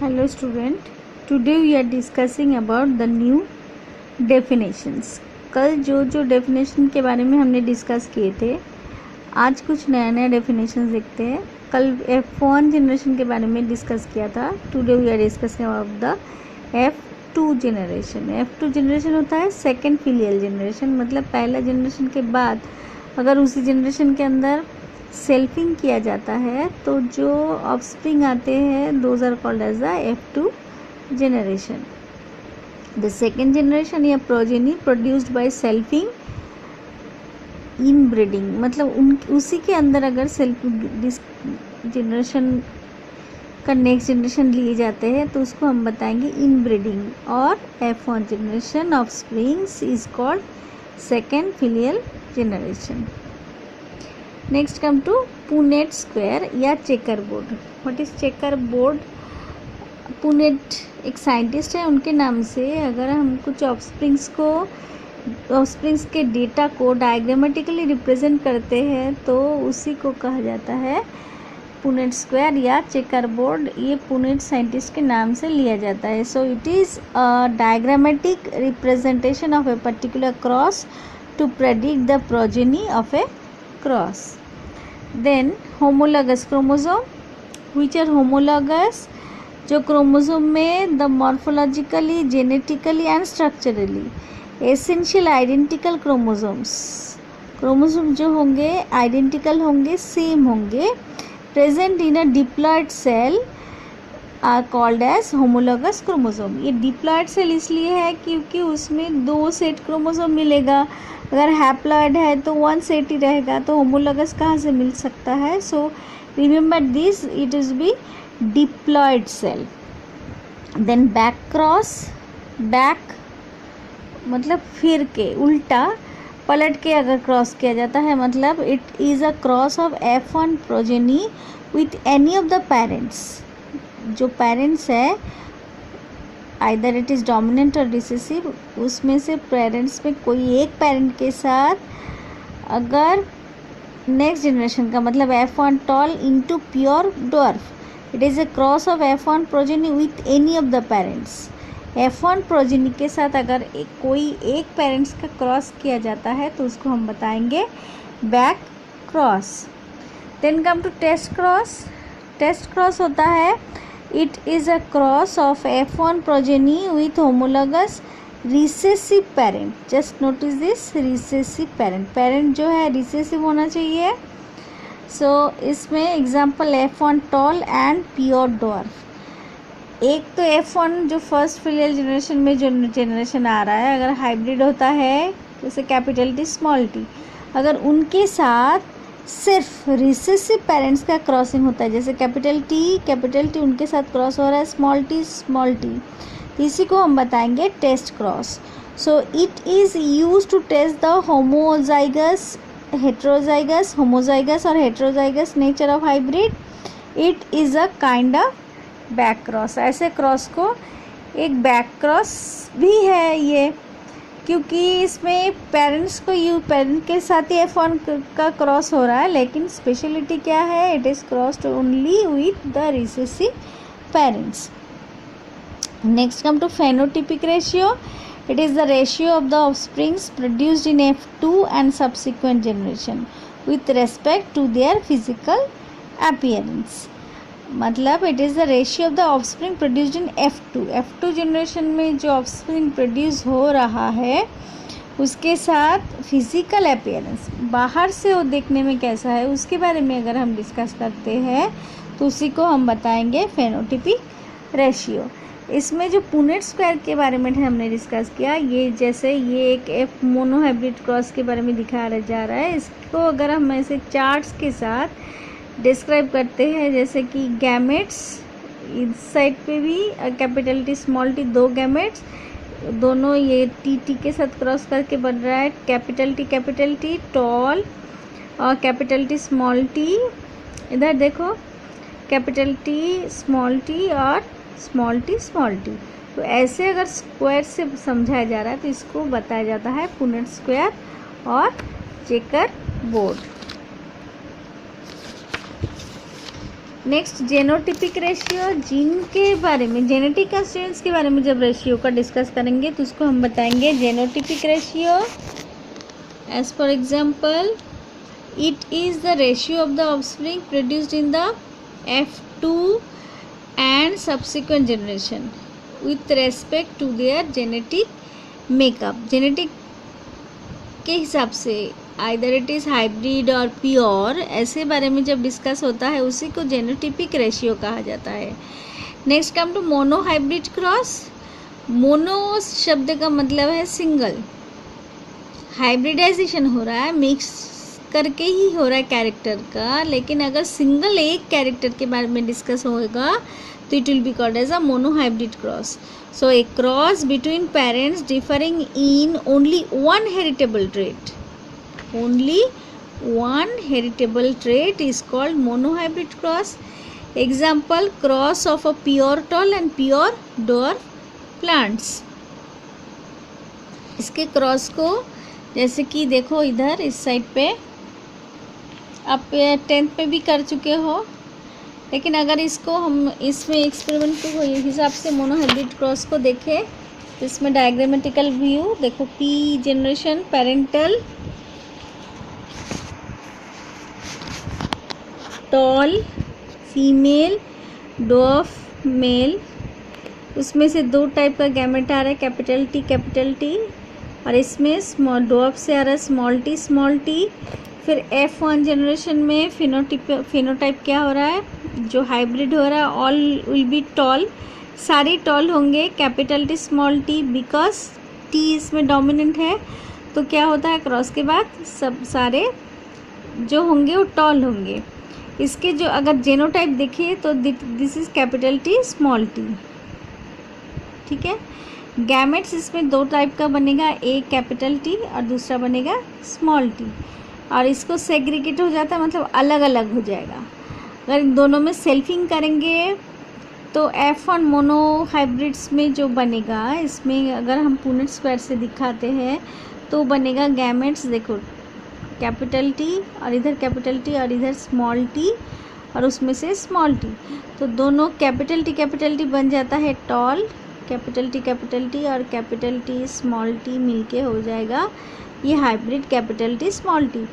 Hello student, today we are discussing about the new definitions. कल जो definition के बारे में हमने डिस्कस किए थे, आज कुछ नया डेफिनेशन देखते हैं. कल F1 जनरेशन के बारे में डिस्कस किया था. Today we are discussing about the F2 generation. F2 generation होता है सेकेंड फिलियल जनरेशन, मतलब पहला जनरेशन के बाद अगर उसी जनरेशन के अंदर सेल्फिंग किया जाता है तो जो ऑफस्प्रिंग आते हैं those are called as the F2 generation. The second generation या progeny produced by selfing in breeding, मतलब उसी के अंदर अगर सेल्फ जनरेशन का नेक्स्ट जनरेशन लिए जाते हैं तो उसको हम बताएंगे इन ब्रीडिंग. और F1 generation offsprings is called second filial generation. Next come to Punnett square या checker board. What is checker board? Punnett एक साइंटिस्ट है, उनके नाम से अगर हम कुछ ऑफस्प्रिंग्स के डेटा को डायग्रामेटिकली रिप्रेजेंट करते हैं तो उसी को कहा जाता है पुनेट स्क्वायर या चेकर बोर्ड. ये पुनेट साइंटिस्ट के नाम से लिया जाता है. So it is a diagrammatic representation of a particular cross to predict the progeny of a cross. Then homologous chromosome, which are homologous, जो क्रोमोसोम में the morphologically, genetically and structurally essential identical chromosome जो होंगे identical होंगे, same होंगे, present in a diploid cell are called as homologous chromosome. ये diploid cell इसलिए है क्योंकि उसमें 2 सेट क्रोमोसोम मिलेगा. अगर हैप्लॉयड है तो 1 सेट ही रहेगा, तो होमोलॉगस कहाँ से मिल सकता है? So remember this, it is be diploid cell. Then back cross, back मतलब फिर के, उल्टा पलट के अगर क्रॉस किया जाता है, मतलब it is a cross of F1 progeny with any of the parents. जो पेरेंट्स है आइदर इट इज़ डोमिनेंट और रिसेसिव, उसमें से पेरेंट्स में कोई एक पेरेंट के साथ अगर नेक्स्ट जनरेशन का मतलब F1 tall into pure dwarf, it is a cross of F1 progeny with any of the parents. F1 progeny के साथ अगर कोई एक पेरेंट्स का क्रॉस किया जाता है तो उसको हम बताएंगे back cross. Then come to test cross. Test cross होता है it is a cross of F1 progeny with homologous recessive parent. Just notice this, recessive parent जो है रिसेसिव होना चाहिए. सो इसमें example F1 tall and pure dwarf. एक तो F1 जो फर्स्ट फिलियल जनरेशन में जो जनरेशन आ रहा है, अगर हाइब्रिड होता है जैसे कैपिटल T स्मॉल t, अगर उनके साथ सिर्फ रिसेसिव पेरेंट्स का क्रॉसिंग होता है, जैसे कैपिटल T उनके साथ क्रॉस हो रहा है स्मॉल t, इसी को हम बताएंगे test cross. So it is use to test the homozygous, heterozygous, homozygous और heterozygous nature of hybrid. It is a kind of back cross. ऐसे क्रॉस को एक बैक क्रॉस भी है ये, क्योंकि इसमें पेरेंट्स के साथ ही F1 का क्रॉस हो रहा है, लेकिन स्पेशलिटी क्या है? It is crossed only with the recessive parents. Next come to phenotypic ratio. It is the ratio of the offsprings produced in F2 and subsequent generation with respect to their physical appearance. मतलब it is the ratio of the offspring produced in F2 generation में जो offspring produce हो रहा है उसके साथ physical appearance, बाहर से वो देखने में कैसा है उसके बारे में अगर हम डिस्कस करते हैं तो उसी को हम बताएंगे फेनोटिपिक रेशियो. इसमें जो पुनेट स्क्वायर के बारे में हमने डिस्कस किया, ये जैसे ये एक F मोनोहाइब्रिड क्रॉस के बारे में दिखाया जा रहा है. इसको अगर हम ऐसे चार्ट्स के साथ डिस्क्राइब करते हैं, जैसे कि गैमेट्स, इस साइड पे भी capital T small t 2 gametes, दोनों ये T के साथ क्रॉस करके बन रहा है कैपिटल T टॉल और कैपिटल T स्मॉल t. इधर देखो कैपिटल T स्मॉल t और स्मॉल t. तो ऐसे अगर स्क्वायर से समझाया जा रहा है तो इसको बताया जाता है पुनेट स्क्वायर और checker board. Next genotypic ratio, gene के बारे में, जेनेटिक कंस्टिट्यूएंट्स के बारे में जब रेशियो का डिस्कस करेंगे तो उसको हम बताएंगे genotypic ratio. As for example, it is the ratio of the offspring produced in the F2 and subsequent generation with respect to their genetic makeup. Genetic के हिसाब से आइदर इट इज़ हाइब्रिड और pure, ऐसे बारे में जब discuss होता है उसी को जेनोटिपिक रेशियो कहा जाता है। Next come to mono hybrid cross. Mono शब्द का मतलब है सिंगल, हाइब्रिडाइजेशन हो रहा है, मिक्स करके ही हो रहा है कैरेक्टर का, लेकिन अगर सिंगल एक कैरेक्टर के बारे में डिस्कस होगा तो it will be called as a mono hybrid cross. So a cross between parents differing in only one heritable trait, only one heritable trait is called monohybrid cross. Example, cross of a pure tall and pure dwarf plants. इसके cross को जैसे कि देखो इधर इस side पे आप 10th में भी कर चुके हो, लेकिन अगर इसको हम इसमें एक्सपेरिमेंट को हिसाब से मोनोहाइब्रिड क्रॉस को देखें तो इसमें डायग्रामेटिकल व्यू देखो, P generation parental, tall female, dwarf male, उसमें से दो टाइप का गैमेट आ रहा है, कैपिटल टी, और इसमें स्मॉल डॉफ से आ रहा है स्मॉल टी। फिर F1 जनरेशन में फिनोटाइप क्या हो रहा है, जो हाइब्रिड हो रहा है, ऑल विल बी टॉल, सारे टॉल होंगे, capital T small T, because T इसमें डोमिनेंट है। तो क्या होता है, क्रॉस के बाद सब सारे जो होंगे वो टॉल होंगे। इसके जो अगर जेनोटाइप देखें तो this is capital T small T, ठीक है। गैमेट्स इसमें दो टाइप का बनेगा, एक कैपिटल टी और दूसरा बनेगा स्मॉल टी, और इसको सेग्रीगेट हो जाता है, मतलब अलग अलग हो जाएगा। अगर इन दोनों में सेल्फिंग करेंगे तो F1 मोनो हाइब्रिड्स में जो बनेगा, इसमें अगर हम पुनेट स्क्वायर से दिखाते हैं तो बनेगा गैमेट्स, देखो कैपिटल टी और इधर कैपिटल टी और इधर स्मॉल टी और उसमें से स्मॉल टी, तो दोनों कैपिटल टी बन जाता है टॉल, कैपिटल टी और कैपिटल टी स्मॉल टी मिलके हो जाएगा ये hybrid capital T small T.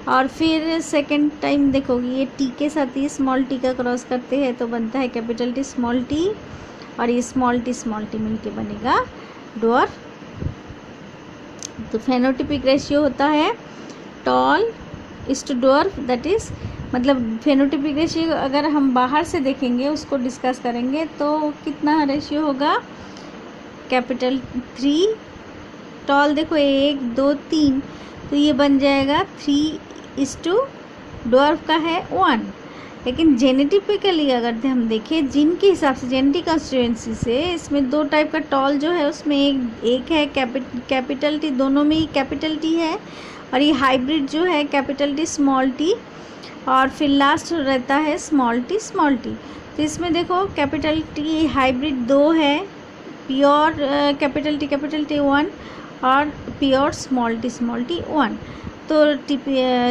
और फिर सेकंड टाइम देखोगे ये टी के साथ ये स्मॉल टी का क्रॉस करते हैं तो बनता है कैपिटल टी स्मॉल टी, और ये स्मॉल टी मिलके बनेगा ड्वार्फ। तो फेनोटिपिक रेशियो होता है tall is to dwarf, that is मतलब फेनोटिपिक रेशियो अगर हम बाहर से देखेंगे उसको डिस्कस करेंगे तो कितना रेशियो होगा, कैपिटल 3 टॉल देखो 1 2 3, तो ये बन जाएगा 3:, ड्वार्फ का है 1। लेकिन जेनेटिपिकली अगर हम देखें जिन के हिसाब से जेनेटिक कंस्टिट्यूएंसी से, इसमें दो टाइप का टॉल जो है उसमें एक है कैपिटल टी, दोनों में ही कैपिटल टी है, और ये हाइब्रिड जो है कैपिटल टी स्मॉल टी, और फिर लास्ट रहता है स्मॉल टी। तो इसमें देखो कैपिटल टी हाइब्रिड 2 है, प्योर कैपिटल टी 1 और प्योर स्मॉल टी 1। तो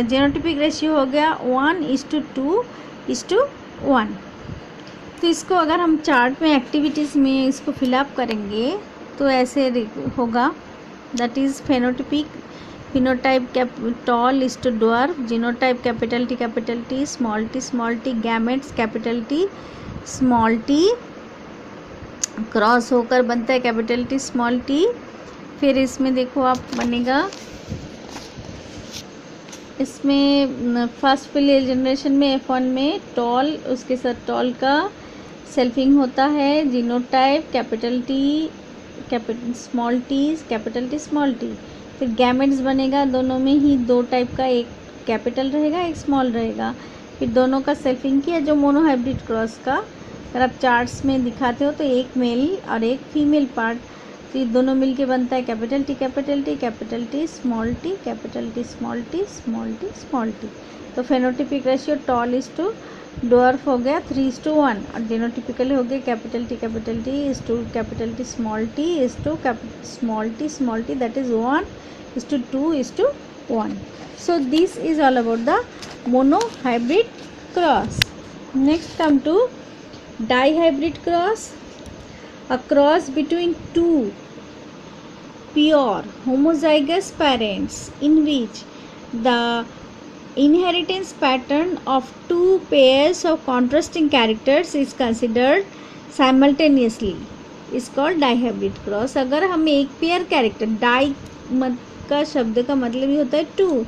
जेनोटिपिक रेशियो हो गया 1:2:1। तो इसको अगर हम चार्ट में एक्टिविटीज़ में इसको फिलअप करेंगे तो ऐसे होगा, that is phenotype tall is to dwarf, genotype capital T small T, gametes capital T small T, cross होकर बनता है कैपिटल टी स्मॉल टी। फिर इसमें देखो आप बनेगा, इसमें फर्स्ट फिलियल जनरेशन में F1 में टॉल, उसके साथ टॉल का सेल्फिंग होता है, genotype capital small T capital T small T. फिर गैमेट्स बनेगा, दोनों में ही दो टाइप का, एक कैपिटल रहेगा एक स्मॉल रहेगा। फिर दोनों का सेल्फिंग किया जो मोनोहाइब्रिड क्रॉस का अगर आप चार्ट्स में दिखाते हो तो एक मेल और एक फीमेल पार्ट, तो ये दोनों मिलके बनता है capital T small T, capital T small T. तो phenotypic ratio tall is to dwarf हो गया 3:1, और जेनोटिपिकल हो गया capital T is to capital T small T is to small T, that is 1:2:1. So this is all about the mono hybrid cross. Next come to dihybrid cross, a cross between two pure homozygous parents in which the inheritance pattern of two pairs of contrasting characters is considered simultaneously is called dihybrid cross. अगर हम एक pair character, die का शब्द का मतलब ही होता है to,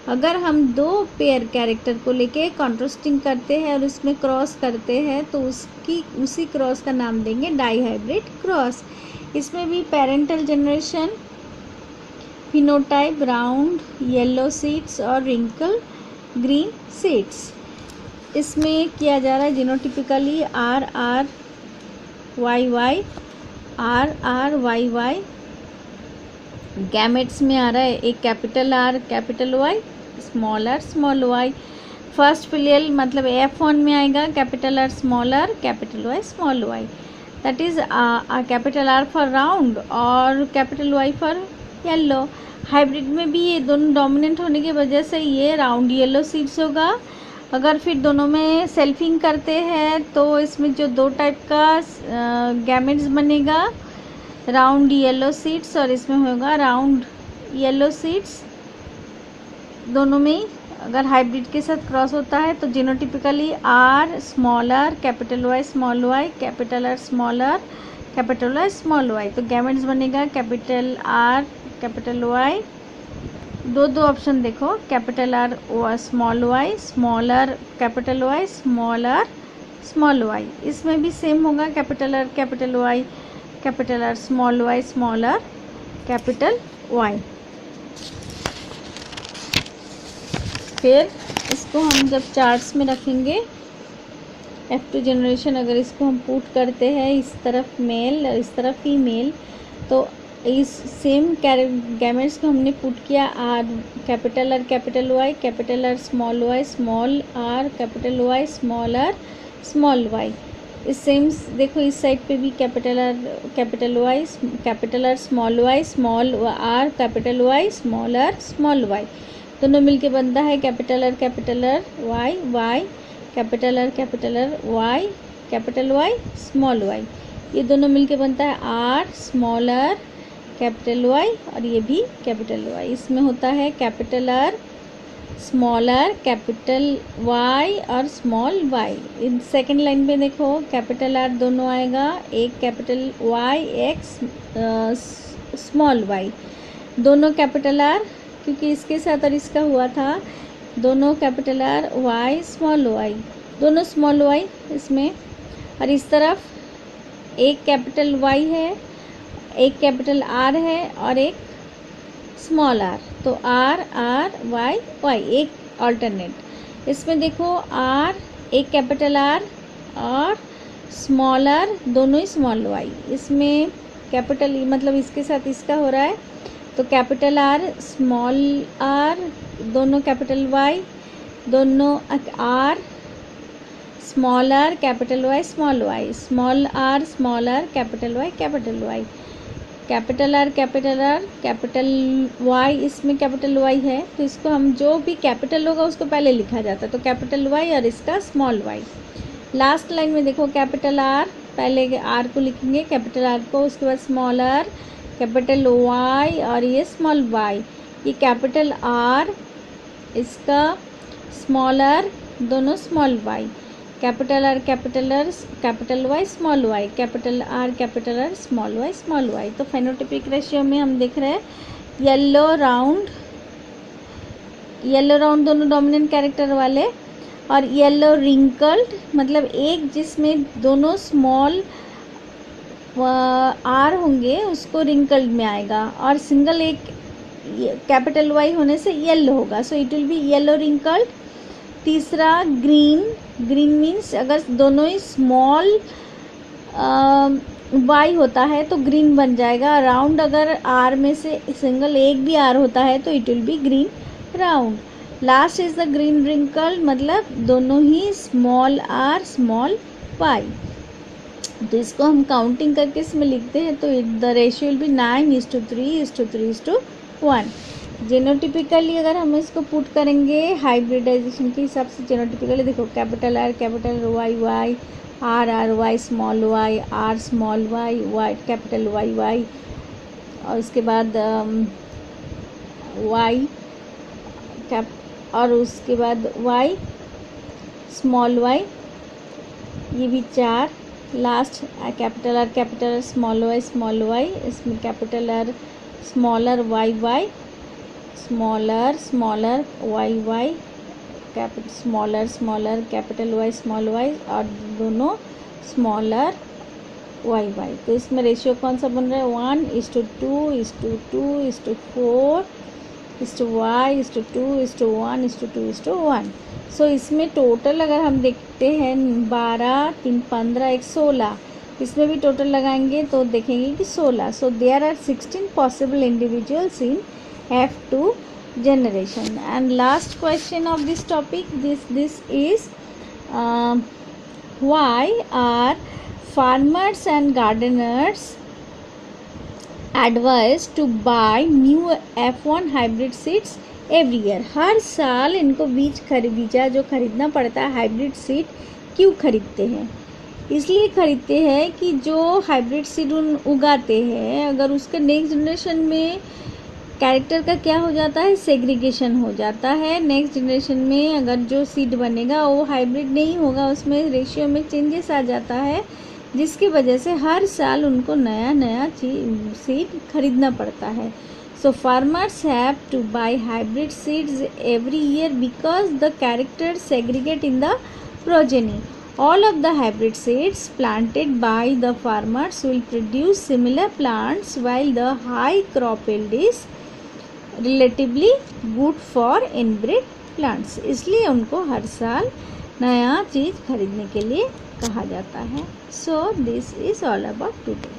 अगर हम दो पेयर कैरेक्टर को लेके कॉन्ट्रास्टिंग करते हैं और उसमें क्रॉस करते हैं तो उसी क्रॉस का नाम देंगे डाईहाइब्रिड क्रॉस. इसमें भी parental generation, phenotype round yellow seeds और रिंकल ग्रीन सीड्स, इसमें किया जा रहा है जीनोटिपिकली RRYY RRYY. गैमेट्स में आ रहा है एक capital R capital Y, small r small y. First filial मतलब F1 में आएगा capital R small r capital Y small y. That is capital R for round और capital Y for yellow. Hybrid में भी ये दोनों डोमिनेंट होने की वजह से ये राउंड येलो सीड्स होगा. अगर फिर दोनों में सेल्फिंग करते हैं तो इसमें जो दो टाइप का गैमेट्स बनेगा, राउंड येलो सीड्स और इसमें होगा राउंड येलो सीड्स. दोनों में अगर हाइब्रिड के साथ क्रॉस होता है तो genotypically R small r capital Y small y capital R small r capital Y small y. तो गैमेट्स बनेगा कैपिटल R कैपिटल Y. दो ऑप्शन देखो, capital R small y small r capital Y small r small y. इसमें भी same होगा capital R capital Y capital R small y small r capital Y. फिर इसको हम जब चार्ट्स में रखेंगे F2 जनरेशन, अगर इसको हम पुट करते हैं इस तरफ मेल और इस तरफ फीमेल, तो इस सेम गैमेट्स को हमने पुट किया R capital R capital Y capital R small y small r capital Y small r small y. इस सेम देखो इस साइड पे भी capital R capital Y capital R small y small r capital Y small r small y. दोनों मिलके बनता है capital R capital R Y Y capital R capital R Y capital Y small y. ये दोनों मिलके बनता है R small r capital Y और ये भी कैपिटल Y. इसमें होता है capital R small r capital Y और small y. In second line पे देखो कैपिटल R दोनों आएगा, एक कैपिटल Y एक स्मॉल y. दोनों कैपिटल R, क्योंकि इसके साथ और इसका हुआ था, दोनों capital R Y small y, दोनों स्मॉल y इसमें. और इस तरफ एक कैपिटल Y है, एक कैपिटल R है और एक स्मॉल r, तो R R Y Y एक ऑल्टरनेट. इसमें देखो R एक कैपिटल R और स्मॉल r दोनों ही स्मॉल y. इसमें कैपिटल मतलब इसके साथ इसका हो रहा है, तो कैपिटल R स्मॉल r दोनों कैपिटल Y, दोनों R small r capital Y small y, small r capital Y capital Y. Capital R capital Y, इसमें कैपिटल Y है तो इसको हम जो भी कैपिटल होगा उसको पहले लिखा जाता है, तो कैपिटल Y और इसका स्मॉल y. लास्ट लाइन में देखो कैपिटल R, पहले R को लिखेंगे कैपिटल R को, उसके बाद स्मॉल r कैपिटल Y और ये स्मॉल y. ये कैपिटल R इसका स्मॉल r दोनों small y, capital R capital Y small y capital R small y. तो फेनोटाइपिक रेशियो में हम देख रहे हैं येलो राउंड दोनों डोमिनेंट कैरेक्टर वाले, और येलो रिंकल्ड मतलब एक जिसमें दोनों स्मॉल R होंगे उसको रिंकल्ड में आएगा, और सिंगल एक कैपिटल Y होने से येलो होगा, so it will B yellow wrinkled. तीसरा ग्रीन मीन्स अगर दोनों ही स्मॉल y होता है तो ग्रीन बन जाएगा. राउंड अगर R में से सिंगल एक भी R होता है तो it will be green round. Last is the green wrinkle मतलब दोनों ही स्मॉल r स्मॉल y. तो इसको हम काउंटिंग करके इसमें लिखते हैं तो द रेशियो विल बी 9:3:3:1. जेनोटिपिकली अगर हम इसको पुट करेंगे हाइब्रिडाइजेशन के हिसाब से, जेनोटिपिकली देखो capital Y Y, R Y small Y, R small Y, Y capital Y Y, और उसके बाद वाई कैप, और उसके बाद वाई स्मॉल वाई, ये भी 4, लास्ट कैपिटल स्मॉल वाई, इसमें capital R smaller Y Y, smaller Y Y, smaller capital Y small Y, और दोनों स्मॉलर वाई वाई। तो इसमें रेशियो कौन सा बन रहा है? 1:2:2:4:y:2:1:2:1। सो इसमें टोटल अगर हम देखते हैं 12, 3, 15, 1, 16, इसमें भी टोटल लगाएंगे तो देखेंगे कि 16। So there are 16 possible individuals in F2 generation. And last question of this topic, this is why are farmers and gardeners advised to buy new F1 hybrid seeds every year? हर साल इनको बीजा जो खरीदना पड़ता है हाइब्रिड सीड क्यों खरीदते हैं? इसलिए खरीदते हैं कि जो हाइब्रिड सीड उगाते हैं, अगर उसके नेक्स्ट जनरेशन में कैरेक्टर का क्या हो जाता है? सेग्रीगेशन हो जाता है। नेक्स्ट जनरेशन में अगर जो सीड बनेगा वो हाइब्रिड नहीं होगा, उसमें रेशियो में चेंजेस आ जाता है, जिसकी वजह से हर साल उनको नया सीड खरीदना पड़ता है। So farmers have to buy hybrid seeds every year because the character segregate in the progeny. All of the hybrid seeds planted by the farmers will produce similar plants while the high crop yield is relatively good for inbred plants. इसलिए उनको हर साल नया चीज़ खरीदने के लिए कहा जाता है. So this is all about today.